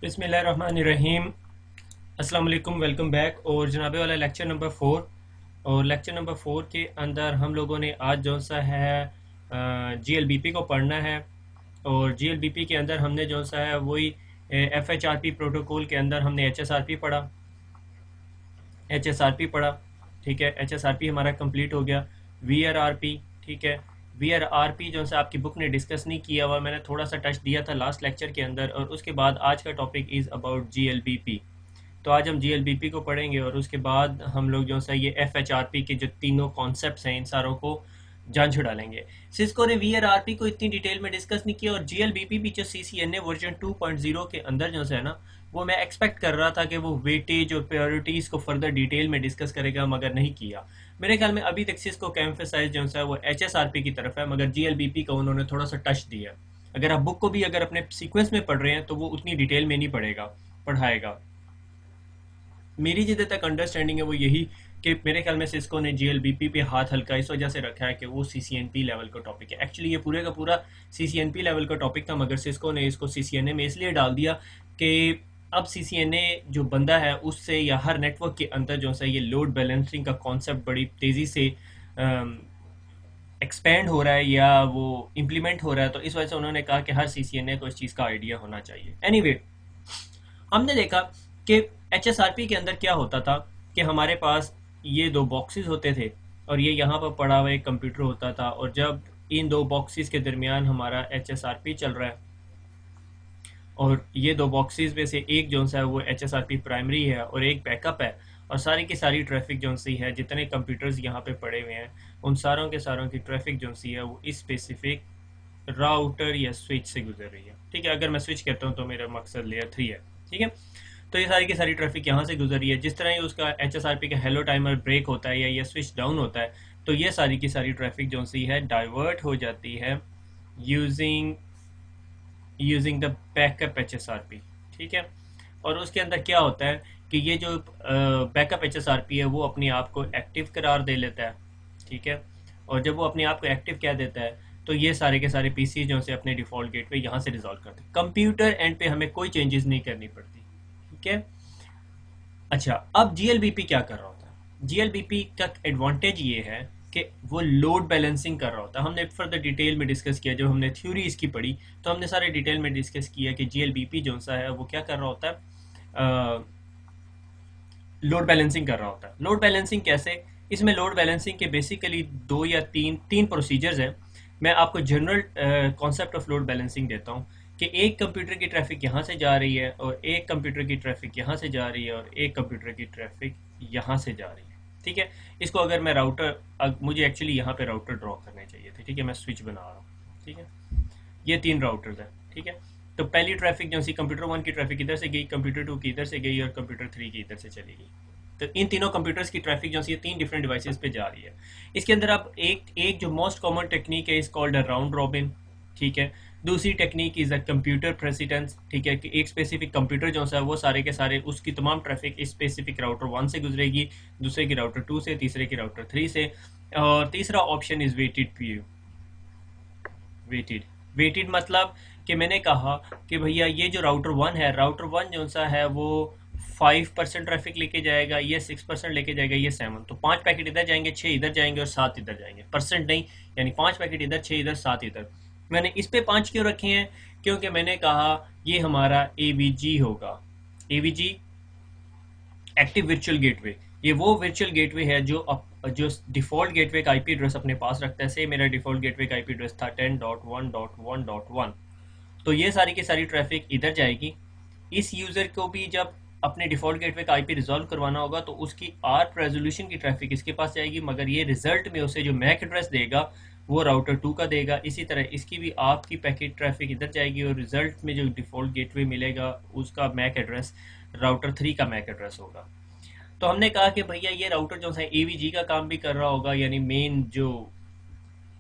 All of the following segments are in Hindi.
बिस्मिल्लाहिर्रहमानिर्रहीम। अस्सलाम वालेकुम, वेलकम बैक। और जनाबे वाला लेक्चर नंबर 4। और लेक्चर नंबर 4 के अंदर हम लोगों ने आज जो सा है जीएलबीपी को पढ़ना है। और जीएलबीपी के अंदर हमने जो सा है वही एफएचआरपी प्रोटोकॉल के अंदर हमने एचएसआरपी पढ़ा। एचएसआरपी पढ़ा, ठीक है। एचएसआरपी हमारा कंप्लीट हो गया। वीआरआरपी, ठीक है। वीआरआरपी जो है आपकी बुक ने डिस्कस नहीं किया हुआ, मैंने थोड़ा सा टच दिया था लास्ट लेक्चर के अंदर। और उसके बाद आज का टॉपिक इज़ अबाउट जीएलबीपी। तो आज हम जीएलबीपी को पढ़ेंगे और उसके बाद हम लोग जो है ये एफएचआरपी के जो तीनों कॉन्सेप्ट्स हैं इन सारों को जान छुड़ा सिस्को ने वीआरआरपी को इतनी डिटेल में डिस्कस नहीं किया। और जीएलबीपी भी जो सीसीएनए वर्जन 2.0 के अंदर जो है ना, वो मैं एक्सपेक्ट कर रहा था कि वो वेटेज और प्रायोरिटीज़ को फर्दर डिटेल में डिस्कस करेगा, मगर नहीं किया। मेरे ख्याल में अभी तक सिस्को का एम्फेसाइज जो है वो एचएसआरपी की तरफ है, मगर जीएलबीपी का उन्होंने थोड़ा सा टच दिया। अगर आप बुक को भी अगर अपने सीक्वेंस में पढ़ रहे हैं तो वो उतनी डिटेल में नहीं पढ़ाएगा। मेरी जितने तक अंडरस्टैंडिंग है वो यही कि मेरे ख्याल में सिस्को ने जीएलबीपी पे हाथ हल्का इस वजह से रखा है कि वो सीसीएनपी लेवल का टॉपिक है। एक्चुअली ये पूरे का पूरा सीसीएनपी लेवल का टॉपिक था, मगर सिस्को ने इसको सीसीएनए में इसलिए डाल दिया कि अब सीसीएनए जो बंदा है उससे या हर नेटवर्क के अंदर जो है ये लोड बैलेंसिंग का कॉन्सेप्ट बड़ी तेज़ी से एक्सपेंड हो रहा है या वो इम्प्लीमेंट हो रहा है। तो इस वजह से उन्होंने कहा कि हर सीसीएनए को इस चीज़ का आइडिया होना चाहिए। एनीवे, हमने देखा कि एचएसआरपी के अंदर क्या होता था कि हमारे पास ये दो बॉक्सेस होते थे और ये यहाँ पर पड़ा हुआ एक कंप्यूटर होता था। और जब इन दो बॉक्सेस के दरमियान हमारा एचएसआरपी चल रहा है और ये दो बॉक्सेस में से एक जो सा है वो एचएसआरपी प्राइमरी है और एक बैकअप है, और सारी की सारी ट्रैफिक जो सी है जितने कंप्यूटर्स यहाँ पे पड़े हुए हैं उन सारों के सारों की ट्रैफिक जो सी है वो इस स्पेसिफिक राउटर या स्विच से गुजर रही है, ठीक है। अगर मैं स्विच कहता हूँ तो मेरा मकसद लेयर 3 है, ठीक है। तो ये सारी की सारी ट्रैफिक यहाँ से गुजर रही है। जिस तरह ही उसका एचएसआरपी का हेलो टाइमर ब्रेक होता है या ये स्विच डाउन होता है, तो ये सारी की सारी ट्रैफिक जो सी है डाइवर्ट हो जाती है using using the backup HSRP, ठीक है। और उसके अंदर क्या होता है कि ये जो बैकअप एचएसआरपी है वो अपने आप को एक्टिव करार दे लेता है, ठीक है। और जब वो अपने आप को एक्टिव कह देता है तो ये सारे के सारे पीसी जो से अपने डिफ़ॉल्ट गेटवे यहाँ से रिजॉल्व करते हैं। कंप्यूटर एंड पे हमें कोई चेंजेस नहीं करनी पड़ती, ठीक है। अच्छा, अब जीएलबीपी क्या कर रहा होता है? जीएलबीपी का एडवांटेज ये है कि वो लोड बैलेंसिंग कर रहा होता है। हमने फर्दर डिटेल में डिस्कस किया, जब हमने थ्योरी इसकी पढ़ी तो हमने सारे डिटेल में डिस्कस किया कि जीएलबीपी जो सा है वो क्या कर रहा होता है, लोड बैलेंसिंग कर रहा होता है। लोड बैलेंसिंग कैसे? इसमें लोड बैलेंसिंग के बेसिकली दो या तीन तीन प्रोसीजर्स हैं। मैं आपको general concept of load balancing देता हूँ कि एक कंप्यूटर की ट्रैफिक यहाँ से जा रही है और एक कंप्यूटर की ट्रैफिक यहाँ से जा रही है और एक कंप्यूटर की ट्रैफिक यहाँ से जा रही है, ठीक है। इसको अगर मैं मुझे एक्चुअली यहाँ पे राउटर ड्रॉ करने चाहिए थे, ठीक है। मैं स्विच बना रहा हूँ, ठीक है। ये तीन राउटर्स हैं, ठीक है। तो पहली ट्रैफिक जो सी कंप्यूटर 1 की ट्रैफिक इधर से गई, कंप्यूटर 2 की इधर से गई और कंप्यूटर 3 की इधर से चली गई। तो इन तीनों कंप्यूटर्स की ट्रैफिक जो सी तीन डिफरेंट डिवाइसेस पे जा रही है। इसके अंदर अब एक एक जो मोस्ट कॉमन टेक्निक है is called a round robin, ठीक है। दूसरी technique is a computer precedence, ठीक है, कि एक स्पेसिफिक कंप्यूटर जो है वो सारे के सारे उसकी तमाम ट्रैफिक इस स्पेसिफिक राउटर 1 से गुजरेगी, दूसरे की राउटर 2 से, तीसरे की राउटर 3 से। और तीसरा option is weighted PU. Weighted weighted मतलब कि मैंने कहा कि भैया ये जो राउटर 1 है, राउटर 1 जो सा है वो 5% ट्रैफिक लेके जाएगा, ये 6% लेके जाएगा, ये 7। तो 5 पैकेट इधर जाएंगे, 6 इधर जाएंगे और 7 इधर जाएंगे। परसेंट नहीं, यानी 5 पैकेट इधर, 6 इधर, 7 इधर। मैंने इस पे 5 क्यों रखे हैं? क्योंकि मैंने कहा ये हमारा एवीजी होगा। एवीजी एक्टिव वर्चुअल गेटवे, ये वो वर्चुअल गेटवे है जो डिफ़ॉल्ट गेटवे का आईपी एड्रेस अपने पास रखता है। से मेरा डिफ़ॉल्ट गेटवे का आईपी एड्रेस था 10.1.1.1। तो ये सारी की सारी ट्रैफिक इधर जाएगी। इस यूज़र को भी जब अपने डिफ़ॉल्ट गेटवे का आईपी रिजॉल्व करवाना होगा तो उसकी आर्प रेजोल्यूशन की ट्रैफिक इसके पास जाएगी, मगर ये रिजल्ट में उसे जो मैक एड्रेस देगा वो राउटर 2 का देगा। इसी तरह इसकी भी आपकी पैकेट ट्रैफिक इधर जाएगी और रिजल्ट में जो डिफ़ॉल्ट गेटवे मिलेगा उसका मैक एड्रेस राउटर 3 का मैक एड्रेस होगा। तो हमने कहा कि भैया ये राउटर जो है एवीजी का काम भी कर रहा होगा, यानी मेन जो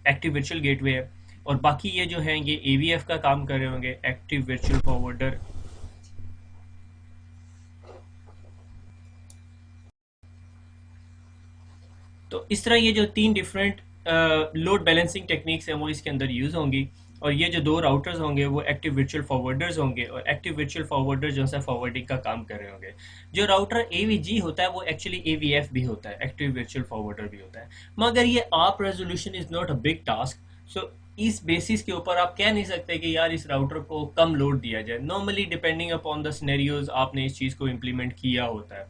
एक्टिव वर्चुअल गेटवे है, और बाकी ये जो है ये एवीएफ का काम कर रहे होंगे, एक्टिव वर्चुअल फॉरवर्डर। तो इस तरह ये जो तीन डिफरेंट लोड बैलेंसिंग टेक्निक्स हैं वो इसके अंदर यूज़ होंगी। और ये जो दो राउटर्स होंगे वो एक्टिव वर्चुअल फॉरवर्डर्स होंगे, और एक्टिव वर्चुअल फॉरवर्डर जो है फॉरवर्डिंग का काम कर रहे होंगे। जो राउटर एवीजी होता है वो एक्चुअली एवीएफ भी होता है, एक्टिव वर्चुअल फॉरवर्डर भी होता है। मगर ये आप resolution is not a big task, so इस बेसिस के ऊपर आप कह नहीं सकते कि यार इस राउटर को कम लोड दिया जाए। Normally depending upon the scenarios आपने इस चीज़ को इम्प्लीमेंट किया होता है।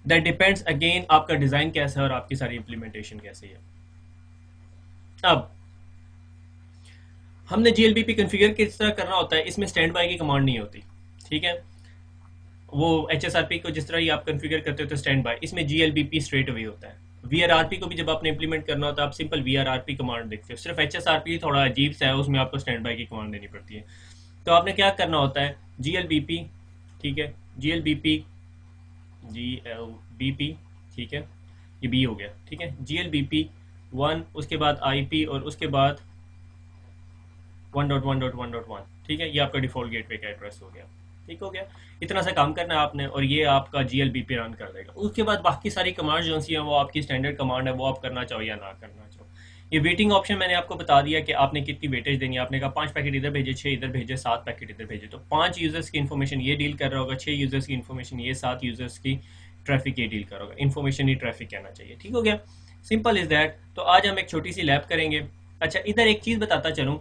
दैट डिपेंड्स अगेन आपका डिज़ाइन कैसा है और आपकी सारी इम्प्लीमेंटेशन कैसी है। अब हमने जीएलबीपी कॉन्फ़िगर किस तरह करना होता है, इसमें स्टैंड बाय की कमांड नहीं होती, ठीक है। वो एचएसआरपी को जिस तरह ही आप कॉन्फ़िगर करते हो तो स्टैंड बाय, इसमें जीएलबीपी स्ट्रेट अवे होता है। वीआरआरपी को भी जब आपने इंप्लीमेंट करना होता है आप सिंपल वीआरआरपी कमांड देखते हो। सिर्फ एचएसआरपी थोड़ा अजीब सा है, उसमें आपको स्टैंड बाय की कमांड देनी पड़ती है। तो आपने क्या करना होता है, जीएलबीपी, ठीक है, जीएलबीपी, जीएलबीपी, ठीक है, ये बी हो गया, ठीक है, जीएलबीपी 1, उसके बाद आईपी और उसके बाद 1.1.1.1, ठीक है, ये आपका डिफॉल्ट गेटवे का एड्रेस हो गया। ठीक हो गया, इतना सा काम करना है आपने और ये आपका जीएलबीपी रन कर देगा। उसके बाद बाकी सारी कमांड जो सी हैं वो आपकी स्टैंडर्ड कमांड है, वो आप करना चाहो या ना करना चाहो। ये वेटिंग ऑप्शन मैंने आपको बता दिया कि आपने कितनी वेटेज देनी है। आपने कहा 5 पैकेट इधर भेजे, 6 इधर भेजे, 7 पैकेट इधर भेजे, तो 5 यूजर्स की इन्फॉर्मेशन ये डील कर रहा होगा, 6 यूजर्स की इन्फॉर्मेशन ये, 7 यूजर्स की ट्रैफिक ये डील कर रहा होगा। इन्फॉर्मेशन ही ट्रैफिक कहना चाहिए। ठीक हो गया, सिंपल इज दैट। तो आज हम एक छोटी सी लैब करेंगे। अच्छा, इधर एक चीज़ बताता चलूँ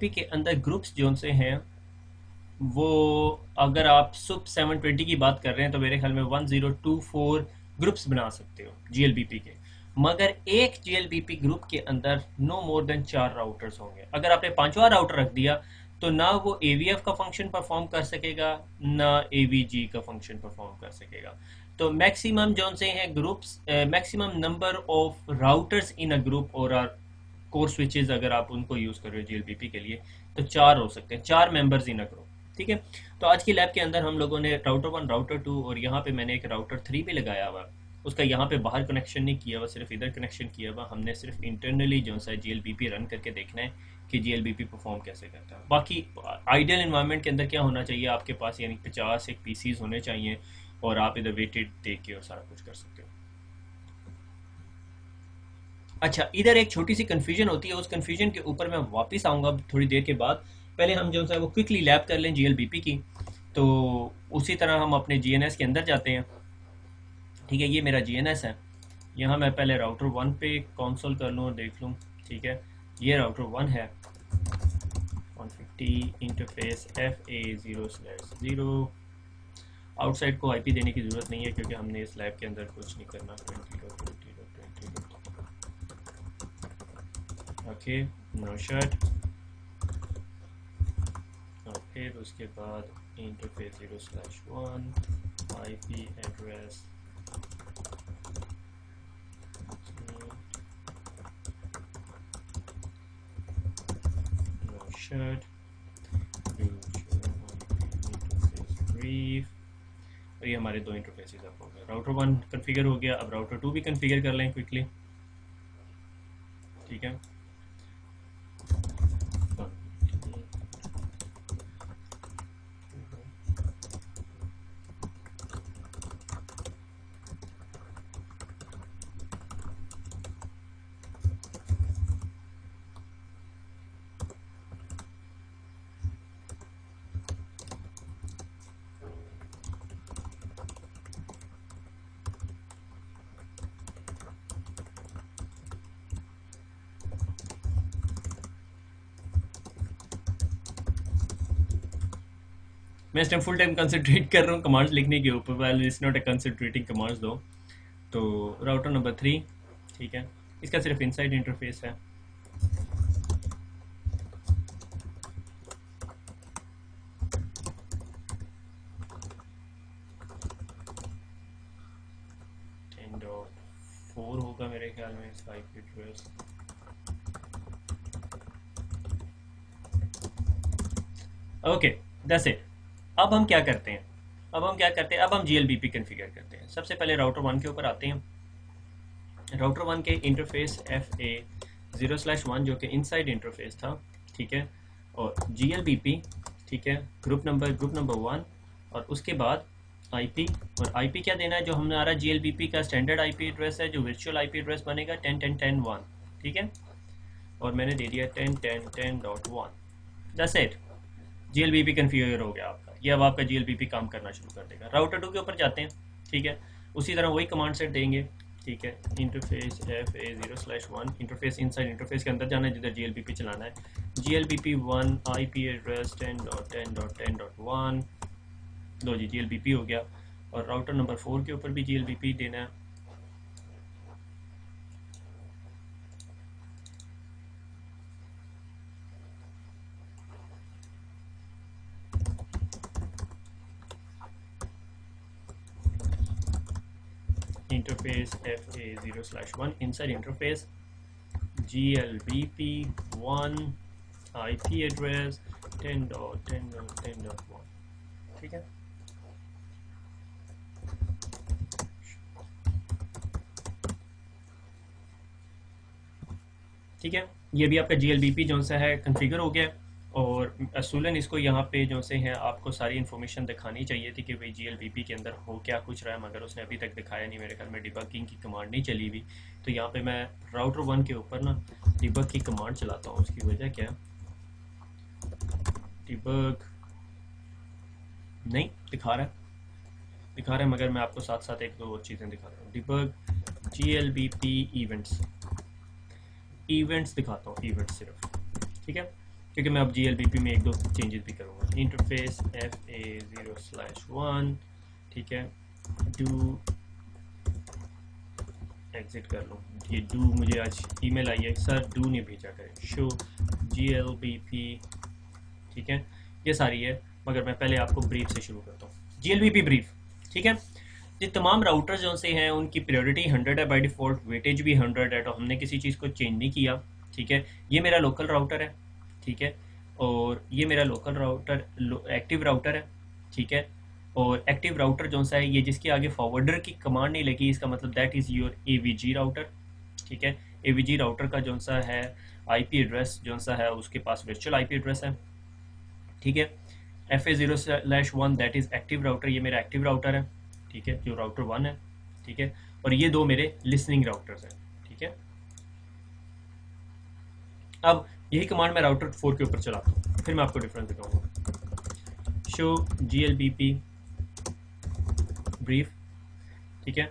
के अंदर ग्रुप्स जो से हैं वो, अगर आप सुप 720 की बात कर रहे हैं तो मेरे ख्याल में 1024 ग्रुप्स बना सकते हो जीएलबीपी के। मगर एक जीएलबीपी ग्रुप के अंदर नो मोर देन 4 राउटर्स होंगे। अगर आपने पांचवा राउटर रख दिया तो ना वो एवीएफ का फंक्शन परफॉर्म कर सकेगा, ना एवीजी का फंक्शन परफॉर्म कर सकेगा। तो मैक्सिमम जो से हैं groups, maximum number of routers in a group और आर कोर स्विचेस, अगर आप उनको यूज कर रहे हो जीएलबीपी के लिए, तो 4 हो सकते हैं, 4 मेंबर्स इन अ ग्रुप। ठीक है, तो आज की लैब के अंदर हम लोगों ने राउटर 1, राउटर 2 और यहाँ पे मैंने एक राउटर 3 भी लगाया हुआ। उसका यहाँ पे बाहर कनेक्शन नहीं किया हुआ, सिर्फ इधर कनेक्शन किया हुआ। हमने सिर्फ इंटरनली जो है जीएलबीपी रन करके देखना है कि जीएलबीपी परफॉर्म कैसे करता है। बाकी आइडियल इन्वायरमेंट के अंदर क्या होना चाहिए आपके पास, यानी 50 एक पीसीज होने चाहिए और आप इधर वेटेड देख के और सारा कुछ कर सकते हो। अच्छा, इधर एक छोटी सी कन्फ्यूजन होती है, उस कन्फ्यूजन के ऊपर मैं वापस आऊँगा थोड़ी देर के बाद। पहले हम जो है वो क्विकली लैब कर लें जीएलबीपी की, तो उसी तरह हम अपने जीएनएस के अंदर जाते हैं। ठीक है, ये मेरा जीएनएस है। यहाँ मैं पहले राउटर 1 पे कंसोल कर लूँ और देख लूँ। ठीक है, ये राउटर 1 है, 150 इंटरफेस FA0/0। आउटसाइड को आईपी देने की ज़रूरत नहीं है क्योंकि हमने इस लैब के अंदर कुछ नहीं करना। 20.20.20. Okay, no shut. और फिर उसके बाद interface 0/1 IP address, no shut, brief. और ये हमारे दो इंटरफेसेस अब हो गए। राउटर 1 कन्फिगर हो गया, अब राउटर 2 भी कन्फिगर कर लें क्विकली। ठीक है, मैं इस टाइम फुल टाइम कंसंट्रेट कर रहा हूँ कमांड्स लिखने के ऊपर। Well it's not a concentrating commands दो। तो राउटर नंबर 3, ठीक है, इसका सिर्फ इनसाइड इंटरफेस है। फोर होगा मेरे ख्याल में इसका IP address. Okay, that's it. अब हम क्या करते हैं, अब हम जीएलबीपी कॉन्फ़िगर करते हैं। सबसे पहले राउटर 1 के ऊपर आते हैं। राउटर 1 के इंटरफेस FA0/1 जो कि इनसाइड इंटरफेस था, ठीक है, और जीएलबीपी, ठीक है, ग्रुप नंबर 1, और उसके बाद आईपी। और आईपी क्या देना है, जो हमारा जीएलबीपी का स्टैंडर्ड आईपी एड्रेस है, जो वर्चुअल आईपी एड्रेस बनेगा 10.10.10.1, ठीक है। और मैंने दे दिया 10.10.10.1। दैट्स इट, GLBP कन्फिगर हो गया आपका। ये अब आपका GLBP काम करना शुरू कर देगा। राउटर 2 के ऊपर जाते हैं, ठीक है। उसी तरह वही कमांड सेट देंगे, ठीक है। Interface FA0/1, interface inside interface के अंदर जाना है जिधर GLBP चलाना है। GLBP1 IP address 10.10.10.1। लो जी, GLBP हो गया। और राउटर नंबर 4 के ऊपर भी GLBP देना है। Interface FA0/1 inside interface GLBP1 IP address 10.10.10.1, ठीक है। ठीक है, ये भी आपका GLBP जो सा है कन्फिगर हो गया। और असूलन इसको यहाँ पे जो से है आपको सारी इन्फॉर्मेशन दिखानी चाहिए थी कि भाई GLBP के अंदर हो क्या कुछ रहा है, मगर उसने अभी तक दिखाया नहीं। मेरे ख्याल में डिबगिंग की कमांड नहीं चली हुई। तो यहाँ पे मैं राउटर 1 के ऊपर ना डिबग की कमांड चलाता हूँ। उसकी वजह क्या है, डिबग नहीं दिखा रहा है, मगर मैं आपको साथ साथ एक दो और चीज़ें दिखा रहा हूँ। डिबग GLBP इवेंट्स दिखाता हूँ, इवेंट्स सिर्फ, ठीक है, क्योंकि मैं अब GLBP में एक दो चेंजेस भी करूँगा। इंटरफेस FA0/1, ठीक है। डू एग्जिट कर लूँ, ये डू मुझे आज ईमेल आई है, सर डू नहीं भेजा करें, शो GLBP, ठीक है। ये सारी है, मगर मैं पहले आपको ब्रीफ से शुरू करता हूँ। GLBP ब्रीफ, ठीक है। ये तमाम राउटर जो से हैं उनकी प्रायोरिटी 100 है बाय डिफ़ॉल्ट, वेटेज भी 100 है, तो हमने किसी चीज़ को चेंज नहीं किया, ठीक है। ये मेरा लोकल राउटर है, ठीक है। और ये मेरा लोकल राउटर एक्टिव राउटर है, ठीक है। और एक्टिव राउटर जो सा है ये जिसके आगे फॉरवर्डर की कमांड नहीं लगी, इसका मतलब that is your AVG router, ठीक है। AVG राउटर का जो सा है IP एड्रेस जो सा है उसके पास वर्चुअल IP एड्रेस है, ठीक है। FA0/1 that is active router, ये मेरा एक्टिव राउटर है, ठीक है, जो राउटर 1 है, ठीक है। और ये दो मेरे लिसनिंग राउटर्स हैं, ठीक है। अब यही कमांड मैं राउटर 4 के ऊपर चलाता हूँ, फिर मैं आपको डिफरेंस दिखाऊंगा। शो GLBP ब्रीफ, ठीक है।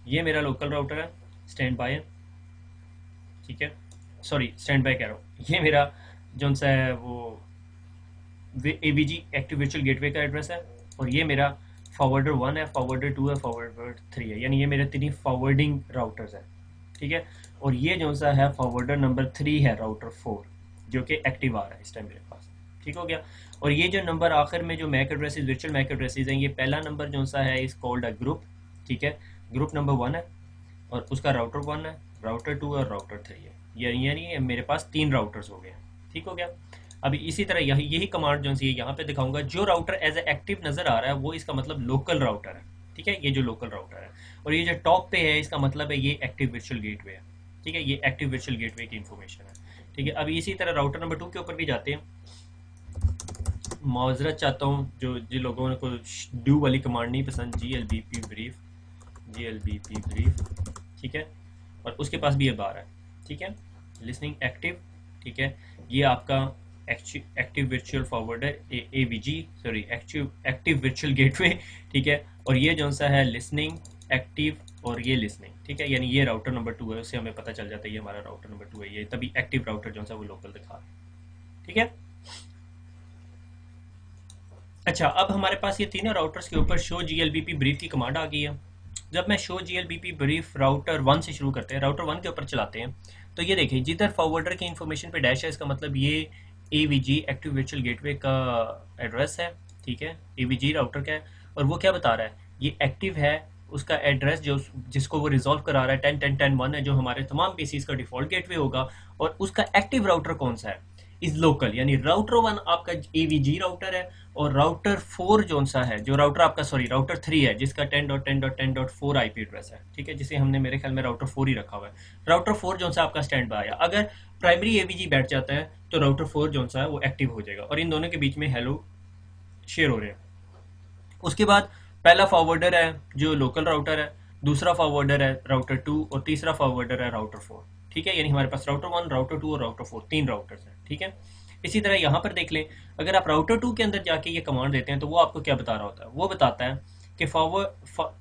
ये मेरा लोकल राउटर है, स्टैंड बाय है, ठीक है। सॉरी, स्टैंड बाय कह रहा हूँ, ये मेरा जो सा है वो AVG एक्टिव वर्चुअल गेटवे का एड्रेस है। और ये मेरा फॉरवर्डर 1 है, फॉरवर्डर 2 है, फॉरवर्डर 3 है, यानी ये मेरे 3 फॉरवर्डिंग राउटर्स हैं, ठीक है। और ये जो सा है फॉरवर्डर नंबर 3 है राउटर 4, जो कि एक्टिव आ रहा है इस टाइम मेरे पास, ठीक हो गया। और ये जो नंबर आखिर में जो MAC addresses virtual MAC addresses हैं, ये पहला नंबर जो सा है इस कॉल्ड अ ग्रुप, ठीक है। ग्रुप नंबर 1 है और उसका राउटर 1 है, राउटर 2 और राउटर 3 है, यानी मेरे पास 3 राउटर्स हो गए, ठीक हो गया। अभी इसी तरह यही कमांड जो सी यहाँ पे दिखाऊंगा। जो राउटर एज ए एक्टिव नज़र आ रहा है वो इसका मतलब लोकल राउटर है, ठीक है, ये जो लोकल राउटर है। और ये जो टॉप पे है इसका मतलब है ये एक्टिव वर्चुअल गेटवे है, ठीक है, ये एक्टिव वर्चुअल गेटवे की इन्फॉर्मेशन है, ठीक है। अभी इसी तरह राउटर नंबर 2 के ऊपर भी जाते हैं। माजरत चाहता हूँ जो जिन लोगों को डू वाली कमांड नहीं पसंद, GLBP ब्रीफ, ठीक है। और उसके पास भी ये बार है, ठीक है, लिसनिंग एक्टिव, ठीक है। ये आपका active virtual forwarder AVG, sorry active virtual gateway, ठीक है। और ये जो सा है लिसनिंग एक्टिव और ये लिसनिंग, ठीक है, यानी ये राउटर नंबर 2 है, उससे हमें पता चल जाता है ये हमारा राउटर नंबर 2 है, ये तभी एक्टिव राउटर जो सा वो लोकल दिखा रहा है, ठीक है। अच्छा, अब हमारे पास ये तीनों राउटर्स के ऊपर शो GLBP ब्रीफ की कमांड आ गई है। जब मैं शो GLBP ब्रीफ राउटर 1 से शुरू करते हैं, राउटर 1 के ऊपर चलाते हैं, तो ये देखिए जिधर फॉरवर्डर की इन्फॉर्मेशन पे डैश है, इसका मतलब ये AVG एक्टिव वर्चुअल गेटवे का एड्रेस है, ठीक है, AVG राउटर का है। और वो क्या बता रहा है, ये एक्टिव है, उसका एड्रेस जो जिसको वो रिजॉल्व करा रहा है 10.10.10.1 है, जो हमारे तमाम पीसीज का डिफॉल्ट गेटवे होगा। और उसका एक्टिव राउटर कौन सा है, इज लोकल, यानी राउटर 1 आपका AVG राउटर है। और राउटर 4 जो सा है, जो राउटर आपका सॉरी राउटर 3 है, जिसका 10.10.10.4 IP एड्रेस है, ठीक है, जिसे हमने मेरे ख्याल में राउटर 4 ही रखा हुआ है। राउटर 4 जो सा आपका स्टैंड बाय आया, अगर प्राइमरी AVG बैठ जाता है तो राउटर 4 जो सा है वो एक्टिव हो जाएगा और इन दोनों के बीच में हेलो शेयर हो रहे हैं। उसके बाद पहला फॉरवर्डर है जो लोकल राउटर है, दूसरा फॉरवर्डर है राउटर 2 और तीसरा फॉरवर्डर है राउटर 4, ठीक है, यानी हमारे पास राउटर 1, राउटर 2 और राउटर 4 तीन राउटर्स हैं। ठीक है, इसी तरह यहाँ पर देख लें, अगर आप राउटर 2 के अंदर जाके ये कमांड देते हैं तो वो आपको क्या बता रहा होता है, वो बताता है कि फॉरवर्ड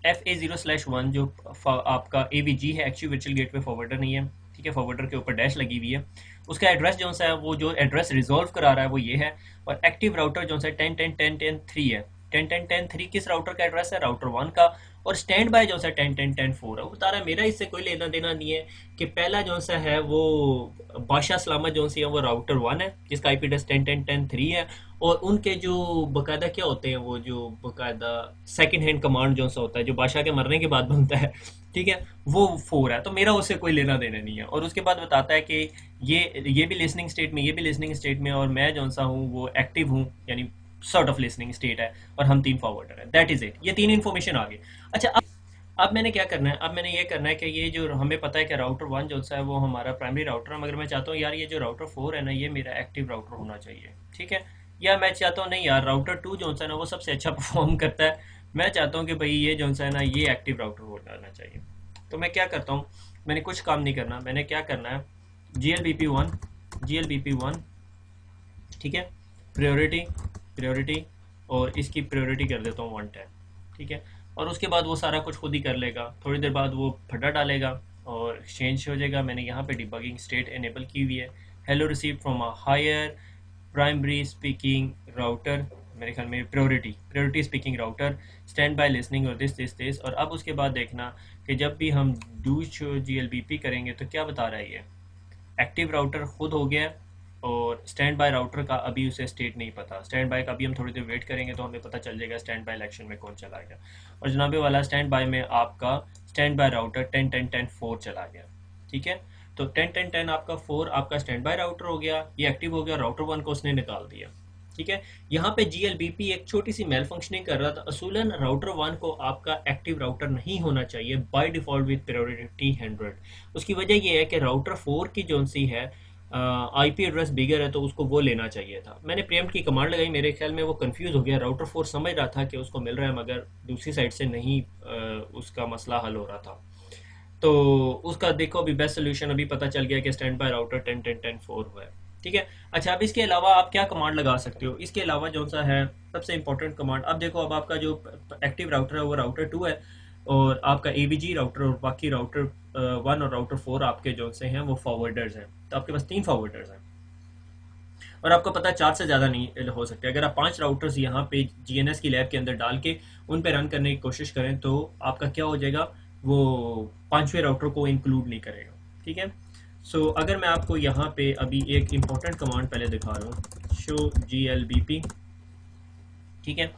FA0/1 जो आपका AVG है, एक्चुअल वर्चुअल गेटवे फॉरवर्डर नहीं है, ठीक है, फॉरवर्डर के ऊपर डैश लगी हुई है, उसका एड्रेस जो सा है वो जो एड्रेस रिजॉल्व करा रहा है वो ये है, और एक्टिव राउटर जो सा 10.10.10.10.3 है। 10.10.10.3 किस राउटर का एड्रेस है, राउटर 1 का, और स्टैंड बाय जो सा 10.10.10.4 है। वो बता रहा है मेरा इससे कोई लेना देना नहीं है कि पहला जो सा है वो बादशाह सलामत जो सी है वो राउटर 1 है जिसका IP एड्रेस 10.10.10.3 है, और उनके जो बकायदा क्या होते हैं, वो जो बकायदा सेकंड हैंड कमांड जो सा होता है जो बादशाह के मरने के बाद बनता है, ठीक है, वो 4 है। तो मेरा उससे कोई लेना देना नहीं है। और उसके बाद बताता है कि ये भी लिसनिंग स्टेट में, ये भी लिसनिंग स्टेट में, और मैं जो सा हूँ वो एक्टिव हूँ, यानी सॉर्ट ऑफ लिसनिंग स्टेट है, और हम तीन फॉरवर्डर है। दैट इज इट, ये तीन इन्फॉर्मेशन आ गई। अच्छा, अब मैंने क्या करना है, अब मैंने ये करना है कि ये जो हमें पता है कि राउटर 1 जो सा है वो हमारा प्राइमरी राउटर है, मगर मैं चाहता हूँ यार ये जो राउटर 4 है ना ये मेरा एक्टिव राउटर होना चाहिए। ठीक है, या मैं चाहता हूँ नहीं यार राउटर 2 जो सा है ना वो सबसे अच्छा परफॉर्म करता है, मैं चाहता हूँ कि भाई ये जो सा है ना ये एक्टिव राउटर होना चाहिए। तो मैं क्या करता हूँ, मैंने कुछ काम नहीं करना, मैंने क्या करना है, GLBP1, ठीक है, प्रायोरिटी प्रायोरिटी, और इसकी प्रायोरिटी कर देता हूँ 110। ठीक है, और उसके बाद वो सारा कुछ खुद ही कर लेगा, थोड़ी देर बाद वो फटा डालेगा और एक्सचेंज हो जाएगा। मैंने यहाँ पे डिबगिंग स्टेट इनेबल की हुई है, hello receive from a higher primary speaking router, मेरे ख्याल में priority speaking router, standby listening और दिस। और अब उसके बाद देखना कि जब भी हम डू शो GLBP करेंगे तो क्या बता रहा है, ये एक्टिव राउटर खुद हो गया, और स्टैंड बाय राउटर का अभी उसे स्टेट नहीं पता। स्टैंड बाय का अभी हम थोड़ी देर वेट करेंगे तो हमें पता चल जाएगा स्टैंड बाय इलेक्शन में कौन चला गया। और जनाबे वाला स्टैंड बाय में आपका स्टैंड बाय राउटर 10.10.10.4 चला गया। ठीक है, तो 10.10.10 आपका 4 आपका स्टैंड बाय राउटर हो गया, ये एक्टिव हो गया, राउटर 1 को उसने निकाल दिया। ठीक है, यहाँ पे GLBP एक छोटी सी मेल फंक्शनिंग कर रहा था। असूलन राउटर 1 को आपका एक्टिव राउटर नहीं होना चाहिए बाय डिफॉल्ट विद प्रायोरिटी 100। उसकी वजह यह है कि राउटर 4 की जो सी है IP एड्रेस बिगर है तो उसको वो लेना चाहिए था। मैंने प्रीएम्प्ट की कमांड लगाई, मेरे ख्याल में वो कंफ्यूज हो गया, राउटर 4 समझ रहा था कि उसको मिल रहा है मगर दूसरी साइड से नहीं उसका मसला हल हो रहा था। तो उसका देखो अभी बेस्ट सोल्यूशन अभी पता चल गया कि स्टैंड बाय राउटर 10.10.10.4 हुआ है। ठीक है, अच्छा अब इसके अलावा आप क्या कमांड लगा सकते हो, इसके अलावा जो सा है सबसे इंपॉर्टेंट कमांड, अब देखो अब आपका जो एक्टिव राउटर है वो राउटर 2 है, और आपका AVG राउटर और बाकी राउटर 1 और राउटर 4 आपके जो से हैं वो फॉरवर्डर्स हैं। तो आपके पास तीन फॉरवर्डर्स हैं, और आपको पता है चार से ज़्यादा नहीं हो सकते। अगर आप 5 राउटर्स यहाँ पे GNS की लैब के अंदर डाल के उन पे रन करने की कोशिश करें तो आपका क्या हो जाएगा, वो पांचवें राउटर को इंक्लूड नहीं करेगा। ठीक है, सो अगर मैं आपको यहाँ पे अभी एक इम्पोर्टेंट कमांड पहले दिखा रहा हूँ, शो GLBP, ठीक है,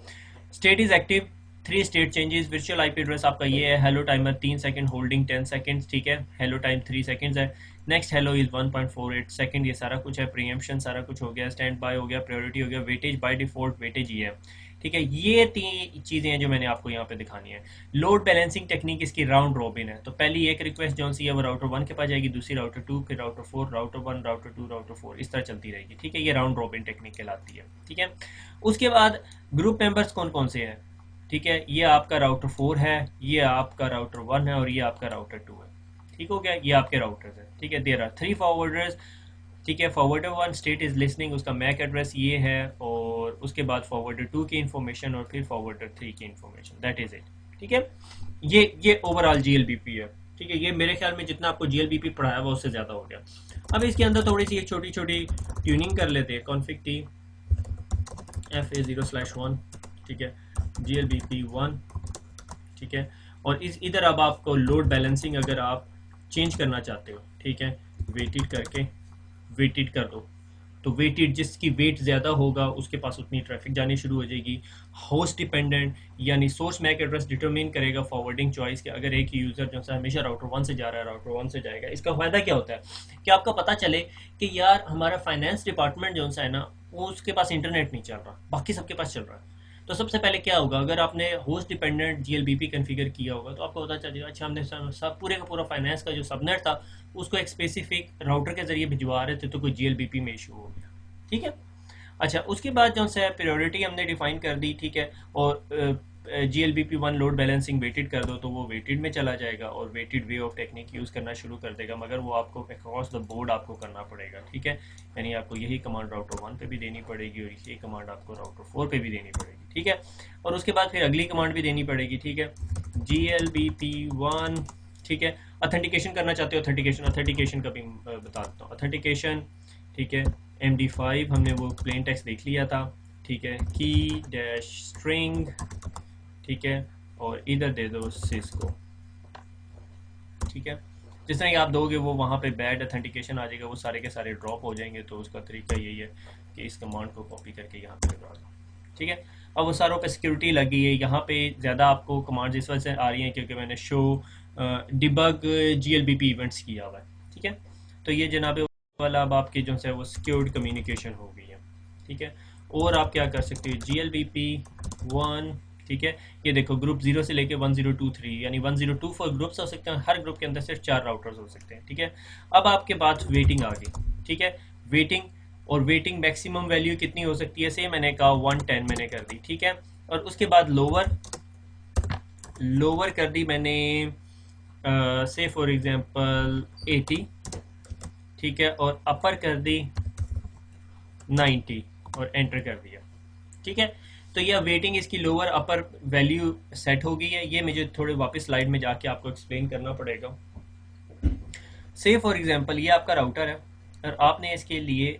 state is active, 3 state changes, virtual IP address आपका ये है, hello timer 3 second, holding 10 seconds, ठीक है, हेलो टाइम 3 सेकंड्स है, नेक्स्ट हेलो इज 1.48 सेकंड, ये सारा कुछ है, प्रीएम्पशन सारा कुछ हो गया, स्टैंड बाय हो गया, प्रायोरिटी हो गया, वेटेज बाय डिफॉल्ट वेटेज ही है। ठीक है, ये तीन चीज़ें हैं जो मैंने आपको यहाँ पे दिखानी है। लोड बैलेंसिंग टेक्निक इसकी राउंड रॉबिन है, तो पहली एक रिक्वेस्ट जो सी है वो राउटर 1 के पास जाएगी, दूसरी राउटर 2, फिर राउटर 4, राउटर 1, राउटर 2, राउटर 4, इस तरह चलती रहेगी। ठीक है, ये राउंड रॉबिन टेक्निक कहलाती है। ठीक है, उसके बाद ग्रुप मेंबर्स कौन कौन से हैं, ठीक है, ये आपका राउटर 4 है, ये आपका राउटर 1 है, और ये आपका राउटर 2 है। ठीक हो गया, ये आपके राउटर्स हैं। ठीक है, देयर आर 3 फॉरवर्डर्स। ठीक है, फॉरवर्डर 1 स्टेट इज लिसनिंग, उसका मैक एड्रेस ये है, और उसके बाद फॉरवर्डर 2 की इन्फॉर्मेशन, और फिर फॉरवर्डर 3 की इन्फॉर्मेशन, दैट इज इट। ठीक है, ये ओवरऑल GLBP है। ठीक है, ये मेरे ख्याल में जितना आपको GLBP पढ़ाया हुआ उससे ज़्यादा हो गया। अब इसके अंदर थोड़ी सी एक छोटी छोटी ट्यूनिंग कर लेते हैं, कॉन्फिग टी FA0/1, ठीक है, GLBP1, ठीक है, और इस इधर अब आपको लोड बैलेंसिंग अगर आप चेंज करना चाहते हो, ठीक है, वेटेड करके वेटेड कर दो, तो वेटेड जिसकी वेट ज़्यादा होगा उसके पास उतनी ट्रैफिक जानी शुरू हो जाएगी। होस्ट डिपेंडेंट यानी सोर्स मैक एड्रेस डिटरमिन करेगा फॉरवर्डिंग चॉइस के, अगर एक यूज़र जो है हमेशा राउटर 1 से जा रहा है राउटर 1 से जाएगा। इसका फ़ायदा क्या होता है कि आपको पता चले कि यार हमारा फाइनेंस डिपार्टमेंट जो है ना वो उसके पास इंटरनेट नहीं चल रहा, बाकी सबके पास चल रहा है। तो सबसे पहले क्या होगा, अगर आपने होस्ट डिपेंडेंट GLBP कन्फिगर किया होगा तो आपको पता चल जाएगा अच्छा हमने सब पूरे का पूरा फाइनेंस का जो सबनेट था उसको एक स्पेसिफिक राउटर के जरिए भिजवा रहे थे, तो कोई GLBP में इशू हो गया। ठीक है, अच्छा उसके बाद जो है प्रायोरिटी हमने डिफाइन कर दी। ठीक है, और GLBP1 लोड बैलेंसिंग वेटेड कर दो तो वो वेटेड में चला जाएगा और weighted way of technique use करना शुरू कर देगा, मगर वो आपको अक्रॉस द बोर्ड आपको करना पड़ेगा, ठीक है। यानी आपको यही कमांड राउटर 1 पे भी देनी पड़ेगी और यही कमांड आपको राउटर 4 पे भी देनी पड़ेगी, ठीक है। और उसके बाद फिर अगली कमांड भी देनी पड़ेगी, ठीक है, GLBP1, ठीक है। ऑथेंटिकेशन करना चाहते हो, ऑथेंटिकेशन का भी बता देता हूँ। ऑथेंटिकेशन, ठीक है, MD5 हमने वो प्लेन टेक्स्ट देख लिया था, ठीक है, की डैश स्ट्रिंग, ठीक है, और इधर दे दो सिस्को, ठीक है। जिस तरह कि आप दोगे वो वहाँ पे बैड ऑथेंटिकेशन आ जाएगा, वो सारे के सारे ड्रॉप हो जाएंगे। तो उसका तरीका यही है कि इस कमांड को कॉपी करके यहाँ पे लगा दो, ठीक है। अब वो सारों पे सिक्योरिटी लगी है, यहाँ पे ज़्यादा आपको कमांड इस वजह से आ रही हैं क्योंकि मैंने शो डिबग GLBP इवेंट्स किया हुआ है, ठीक है। तो ये जनाब वाला अब आपकी जो है वो सिक्योर्ड कम्युनिकेशन हो गई है, ठीक है। और आप क्या कर सकते हो, GLBP1, ठीक है, ये देखो ग्रुप 0 से लेके 1023 यानी 1024 ग्रुप्स हो सकते हैं, हर ग्रुप के अंदर सिर्फ 4 राउटर्स हो सकते हैं, ठीक है। अब आपके पास वेटिंग आ गई, ठीक है, वेटिंग, और वेटिंग मैक्सिमम वैल्यू कितनी हो सकती है, से मैंने कहा 110 मैंने कर दी, ठीक है। और उसके बाद लोअर कर दी मैंने से फॉर एग्जांपल 80, ठीक है, और अपर कर दी 90 और एंटर कर दिया, ठीक है। तो ये वेटिंग इसकी लोअर अपर वैल्यू सेट हो गई है। ये मुझे थोड़े वापस स्लाइड में जाके आपको एक्सप्लेन करना पड़ेगा। से फॉर एग्जांपल ये आपका राउटर है और आपने इसके लिए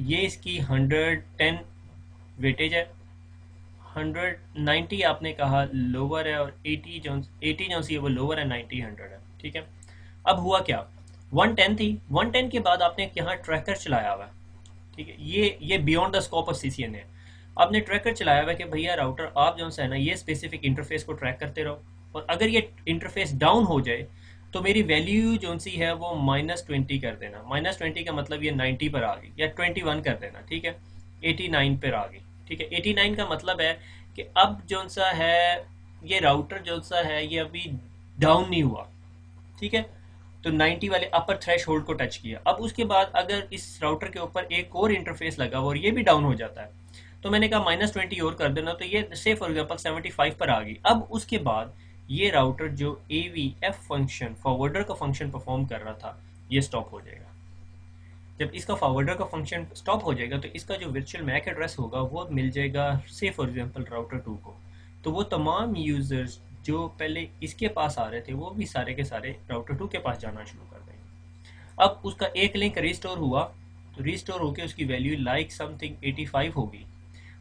ये इसकी 110 वेटेज है, 190 आपने कहा लोअर है और 80 जो सी है वो लोअर है, 90 100 है, ठीक है। अब हुआ क्या, 110 थी, 110 के बाद आपने यहाँ ट्रैकर चलाया हुआ है, ठीक है। ये beyond the scope of CCN है। आपने ट्रैकर चलाया हुआ है कि भैया राउटर आप जो है ना ये स्पेसिफिक इंटरफेस को ट्रैक करते रहो, और अगर ये इंटरफेस डाउन हो जाए तो मेरी वैल्यू जो सी है वो -20 कर देना। -20 का मतलब ये 90 पर आ गई, या 21 कर देना, ठीक है, 89 पर आ गई, ठीक है। 89 का मतलब है कि अब जो सा है ये राउटर जो सा है ये अभी डाउन नहीं हुआ, ठीक है। तो 90 वाले अपर थ्रेश होल्ड को टच किया। अब उसके बाद अगर इस राउटर के ऊपर एक और इंटरफेस लगा हुआ और ये भी डाउन हो जाता है, तो मैंने कहा -20 और कर देना, तो ये से फॉर एग्जांपल 75 पर आ गई। अब उसके बाद ये राउटर जो AVF फंक्शन फॉरवर्डर का फंक्शन परफॉर्म कर रहा था ये स्टॉप हो जाएगा। जब इसका फॉरवर्डर का फंक्शन स्टॉप हो जाएगा तो इसका जो वर्चुअल मैक एड्रेस होगा वो मिल जाएगा से फॉर एग्जांपल राउटर 2 को। तो वो तमाम यूजर्स जो पहले इसके पास आ रहे थे वो भी सारे के सारे राउटर 2 के पास जाना शुरू कर देंगे। अब उसका एक लिंक रिस्टोर हुआ, तो रिस्टोर होकर उसकी वैल्यू लाइक समथिंग 85 होगी,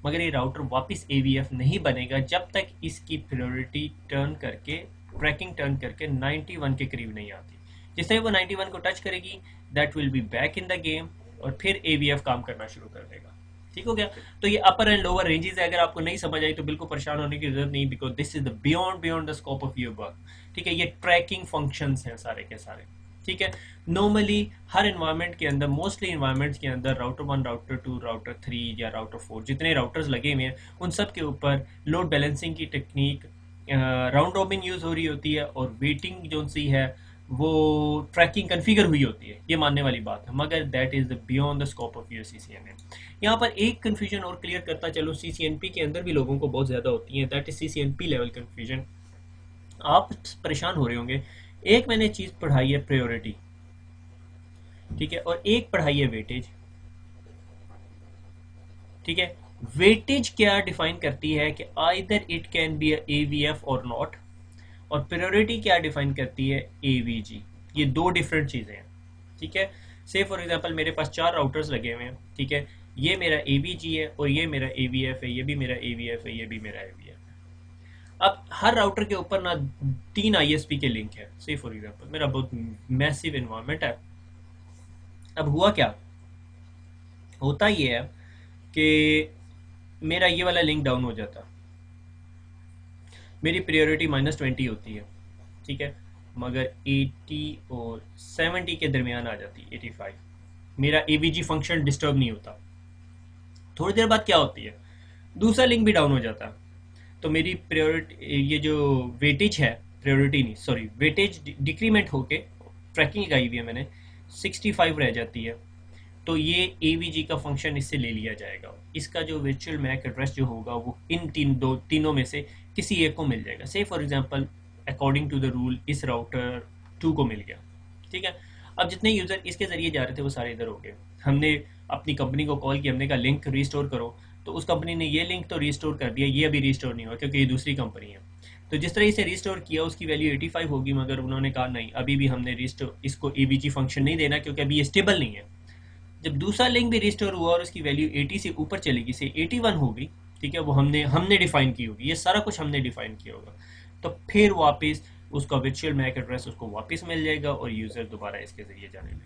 मगर ये राउटर वापस AVF नहीं बनेगा जब तक इसकी प्रायोरिटी टर्न करके ट्रैकिंग टर्न करके 91 के करीब नहीं आती। जिस तरह वो 91 को टच करेगी that will be back in the game और फिर AVF काम करना शुरू कर देगा, ठीक हो गया। तो ये अपर एंड लोअर रेंजेस है, अगर आपको नहीं समझ आई तो बिल्कुल परेशान होने की जरूरत नहीं, because this is the beyond the scope of your work, ठीक है। ये ट्रैकिंग फंक्शंस हैं सारे के सारे, ठीक है। नॉर्मली हर इन्वायरमेंट के अंदर, मोस्टली इन्वायरमेंट्स के अंदर राउटर 1, राउटर 2, राउटर 3 या राउटर 4 जितने राउटर्स लगे हुए हैं उन सब के ऊपर लोड बैलेंसिंग की टेक्निक राउंड रॉबिन यूज हो रही होती है और वेटिंग जो सी है वो ट्रैकिंग कन्फिगर हुई होती है, ये मानने वाली बात है, मगर that is the beyond the scope of your CCNA। यहाँ पर एक कन्फ्यूजन और क्लियर करता चलो, CCNP के अंदर भी लोगों को बहुत ज़्यादा होती है, that is CCNP level confusion. आप परेशान हो रहे होंगे, एक मैंने चीज़ पढ़ाई है प्रायोरिटी, ठीक है, और एक पढ़ाई है वेटेज, ठीक है। वेटेज क्या डिफाइन करती है कि either it can be AVF और नॉट, और प्रायोरिटी क्या डिफाइन करती है AVG। ये दो डिफरेंट चीज़ें हैं, ठीक है। से फॉर एग्जांपल मेरे पास 4 राउटर्स लगे हुए हैं, ठीक है, ये मेरा AVG है और ये मेरा AVF है, ये भी मेरा AVF है, ये भी मेरा AVF है। अब हर राउटर के ऊपर ना 3 ISP के लिंक है, से फॉर एग्जांपल मेरा बहुत मैसिव एनवायरनमेंट है। अब हुआ क्या होता ये है कि मेरा ये वाला लिंक डाउन हो जाता, मेरी प्रायोरिटी -20 होती है, ठीक है, मगर 80 और 70 के दरमियान आ जाती है 85, मेरा AVG फंक्शन डिस्टर्ब नहीं होता। थोड़ी देर बाद क्या होती है, दूसरा लिंक भी डाउन हो जाता है, तो मेरी प्रायोरिटी ये जो वेटेज है, प्रायोरिटी नहीं सॉरी वेटेज डिक्रीमेंट होके ट्रैकिंग लगाई हुई है मैंने 65 रह जाती है, तो ये AVG का फंक्शन इससे ले लिया जाएगा। इसका जो वर्चुअल मैक एड्रेस जो होगा वो इन तीनों में से किसी एक को मिल जाएगा। से for example according to the rule इस राउटर 2 को मिल गया, ठीक है। अब जितने यूज़र इसके ज़रिए जा रहे थे वो सारे इधर हो गए। हमने अपनी कंपनी को कॉल किया, हमने कहा लिंक रिस्टोर करो, तो उस कंपनी ने ये लिंक तो रिस्टोर कर दिया, ये अभी रिस्टोर नहीं हुआ क्योंकि ये दूसरी कंपनी है। तो जिस तरह इसे रिस्टोर किया उसकी वैल्यू 85 होगी, मगर उन्होंने कहा नहीं, अभी भी हमने रिस्टोर इसको AVG फंक्शन नहीं देना क्योंकि अभी ये स्टेबल नहीं है। जब दूसरा लिंक भी रिस्टोर हुआ और उसकी वैल्यू 80 से ऊपर चलेगी, से 81 होगी, ठीक है, वो हमने डिफाइन की होगी, ये सारा कुछ हमने डिफाइन किया होगा, तो फिर वापस उसका वर्चुअल मैक एड्रेस उसको वापस मिल जाएगा और यूज़र दोबारा इसके ज़रिए जाने लगेगा।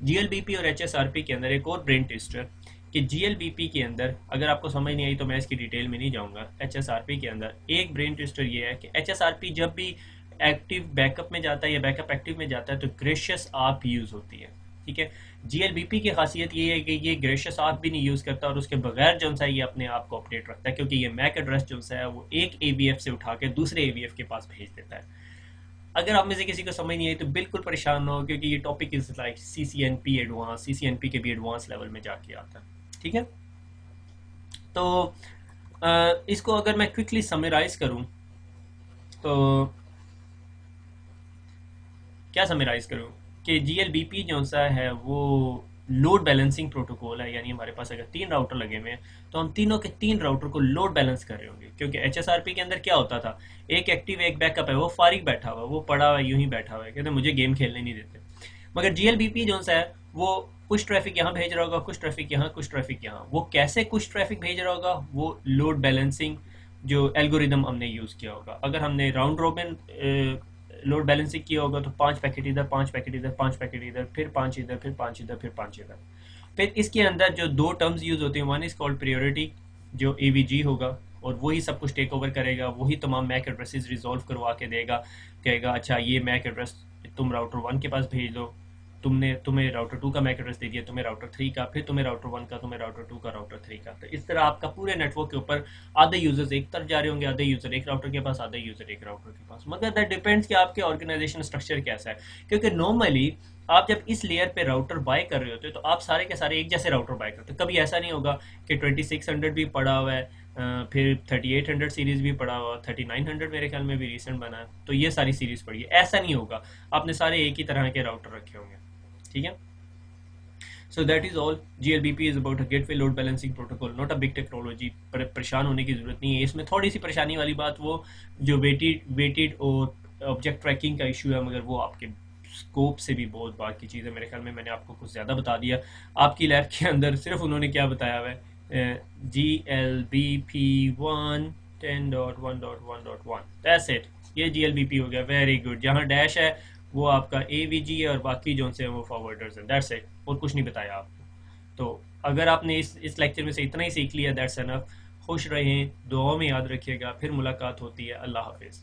GLBP और HSRP के अंदर एक और ब्रेन टेस्टर कि GLBP के अंदर, अगर आपको समझ नहीं आई तो मैं इसकी डिटेल में नहीं जाऊँगा, HSRP के अंदर एक ब्रेन टेस्टर ये है कि HSRP जब भी एक्टिव बैकअप में जाता है या बैकअप एक्टिव में जाता है तो ग्रेशियस आप यूज़ होती है, ठीक है। GLBP की खासियत ये है कि ये ग्रेशियस आप भी नहीं यूज़ करता और उसके बगैर जो सा ये अपने आप को अपडेट रखता है, क्योंकि ये मैक एड्रेस जो सा है वो एक AVF से उठा के दूसरे AVF के पास भेज देता है। अगर आप में से किसी को समझ नहीं आई तो बिल्कुल परेशान ना हो, क्योंकि ये topic is like CCNP advance, CCNP के भी एडवांस लेवल में जाके आता है, ठीक है। तो इसको अगर मैं क्विकली समराइज करूं तो क्या समराइज करूं कि GLBP जो सा है वो लोड बैलेंसिंग प्रोटोकॉल है, यानी हमारे पास अगर 3 राउटर लगे हुए हैं तो हम तीनों के 3 राउटर को लोड बैलेंस कर रहे होंगे। क्योंकि HSRP के अंदर क्या होता था, एक एक्टिव एक बैकअप है, वो फारिग बैठा हुआ, वो पड़ा हुआ यूं ही बैठा हुआ है, कहते मुझे गेम खेलने नहीं देते। मगर GLBP जो सा है वो कुछ ट्रैफिक यहाँ भेज रहा होगा, कुछ ट्रैफिक यहाँ, कुछ ट्रैफिक यहाँ। वो कैसे कुछ ट्रैफिक भेज रहा होगा, वो लोड बैलेंसिंग जो एल्गोरिदम हमने यूज़ किया होगा। अगर हमने राउंड रॉबिन लोड बैलेंसिंग किया होगा तो 5 पैकेट इधर, 5 पैकेट इधर, 5 पैकेट इधर, फिर 5 इधर, फिर 5 इधर, फिर 5 इधर। फिर इसके अंदर जो 2 टर्म्स यूज होते हैं, वन इज कॉल्ड प्रायोरिटी जो AVG होगा और वही सब कुछ टेक ओवर करेगा, वही तमाम मैक एड्रेसेस रिजॉल्व करवा के देगा, कहेगा अच्छा ये मैक एड्रेस तुम राउटर 1 के पास भेज दो, तुम्हें राउटर 2 का मैक एड्रेस दे दिया, तुम्हें राउटर 3 का, फिर तुम्हें राउटर 1 का, तुम्हें राउटर 2 का, राउटर 3 का। तो इस तरह आपका पूरे नेटवर्क के ऊपर आधे यूजर्स एक तरफ जा रहे होंगे, आधे यूजर एक राउटर के पास, आधे यूजर एक राउटर के पास। मगर दैट डिपेंड्स कि आपके ऑर्गेनाइजेशन स्ट्रक्चर कैसा है, क्योंकि नॉर्मली आप जब इस लेयर पे राउटर बाय कर रहे होते हो तो आप सारे के सारे एक जैसे राउटर बाय करते हो। कभी ऐसा नहीं होगा कि 2600 भी पड़ा हुआ है, फिर 3800 सीरीज भी पड़ा हुआ, 3900 मेरे ख्याल में भी रिसेंट बना है, तो ये सारी सीरीज पड़ी है, ऐसा नहीं होगा। आपने सारे एक ही तरह के राउटर रखे होंगे, ठीक है। So that is all. GLBP is about a gateway load balancing protocol, not a big technology. पर परेशान होने की जरूरत नहीं है। इसमें थोड़ी सी परेशानी वाली बात वो जो वेटेड और ऑब्जेक्ट ट्रैकिंग का इशू है, मगर वो आपके स्कोप से भी बहुत बाकी चीज़ है। मेरे ख्याल में मैंने आपको कुछ ज़्यादा बता दिया। आपकी लैब के अंदर सिर्फ उन्होंने क्या बताया हुआ है, GLBP1 10.1.1.1, दैट्स इट। ये GLBP हो गया, वेरी गुड। जहाँ डैश है वो आपका AVG है और बाकी जो से वो फॉरवर्डर्स हैं, दैट्स इट, और कुछ नहीं बताया आपको। तो अगर आपने इस लेक्चर में से इतना ही सीख लिया, दैट्स एनफ। खुश रहें, दुआओं में याद रखिएगा, फिर मुलाकात होती है। अल्लाह हाफिज़।